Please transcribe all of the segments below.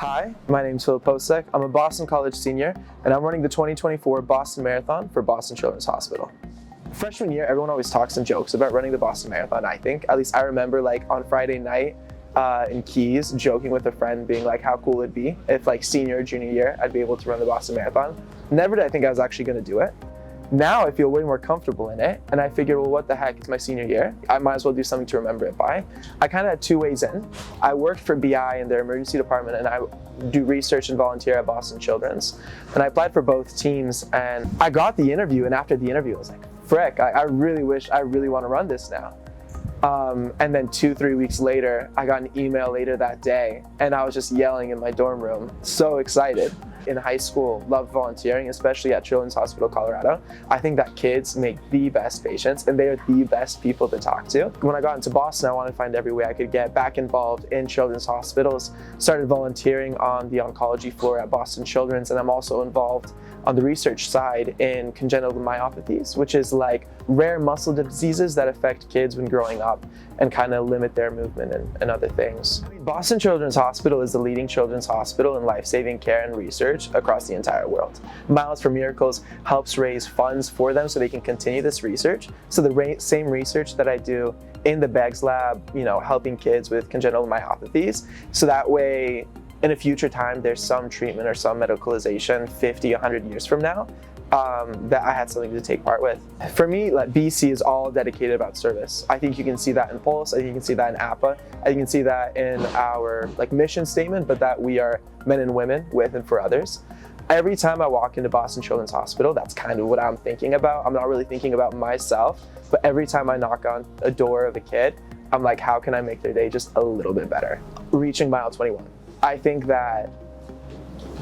Hi, my name's Postek. I'm a Boston College senior, and I'm running the 2024 Boston Marathon for Boston Children's Hospital. Freshman year, everyone always talks and jokes about running the Boston Marathon, I think. At least I remember like on Friday night in Keys, joking with a friend being like how cool it'd be if like senior or junior year, I'd be able to run the Boston Marathon. Never did I think I was actually gonna do it. Now I feel way more comfortable in it, and I figured, well, what the heck, it's my senior year. I might as well do something to remember it by. I kind of had two ways in. I worked for BI in their emergency department, and I do research and volunteer at Boston Children's. And I applied for both teams, and I got the interview, and after the interview, I was like, frick, I really want to run this now. And then 2-3 weeks later, I got an email later that day, and I was just yelling in my dorm room, so excited. In high school, loved volunteering, especially at Children's Hospital, Colorado. I think that kids make the best patients and they are the best people to talk to. When I got into Boston, I wanted to find every way I could get back involved in children's hospitals, started volunteering on the oncology floor at Boston Children's, and I'm also involved on the research side in congenital myopathies, which is like rare muscle diseases that affect kids when growing up and kind of limit their movement and other things. Boston Children's Hospital is the leading children's hospital in life-saving care and research across the entire world. Miles for Miracles helps raise funds for them so they can continue this research. So the same research that I do in the Beggs lab, helping kids with congenital myopathies, so that way in a future time there's some treatment or some medicalization 50, 100 years from now that I had something to take part with. For me, BC is all dedicated about service. I think you can see that in Pulse, I think you can see that in APA, I think you can see that in our mission statement, but that we are men and women with and for others. Every time I walk into Boston Children's Hospital, that's kind of what I'm thinking about. I'm not really thinking about myself, but every time I knock on a door of a kid, I'm like, how can I make their day just a little bit better? Reaching mile 21. I think that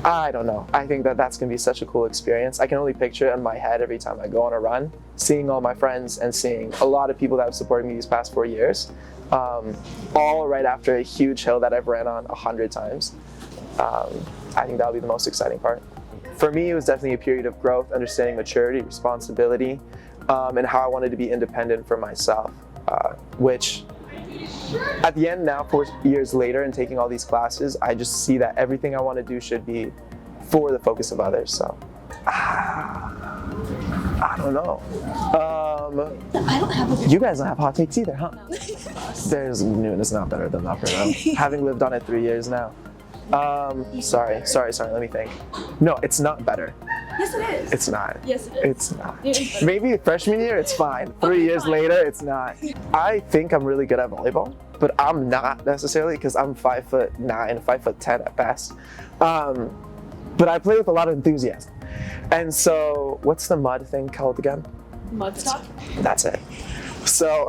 that's gonna be such a cool experience. I can only picture it in my head every time I go on a run, seeing all my friends and seeing a lot of people that have supported me these past 4 years, all right after a huge hill that I've ran on 100 times. I think that'll be the most exciting part. For me, it was definitely a period of growth, understanding maturity, responsibility, and how I wanted to be independent for myself, which at the end now, 4 years later and taking all these classes, I just see that everything I want to do should be for the focus of others. So, I don't know. I don't have you guys don't have hot takes either, huh? No. There's Newton is not better than Upper though. Having lived on it 3 years now. Sorry, let me think. No, it's not better. Yes, it is. It's not. Yes, it is. It's not. Maybe freshman year, it's fine. 3 years later, it's not. I think I'm really good at volleyball, but I'm not necessarily because I'm 5'9", 5'10" at best. But I play with a lot of enthusiasm. And so, what's the mud thing called again? Mud stop? That's it. So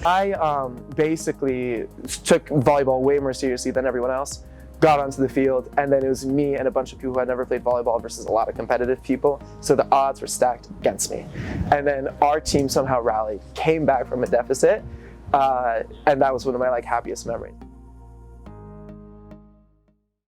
I basically took volleyball way more seriously than everyone else. Got onto the field, and then it was me and a bunch of people who had never played volleyball versus a lot of competitive people, so the odds were stacked against me. And then our team somehow rallied, came back from a deficit, and that was one of my happiest memories.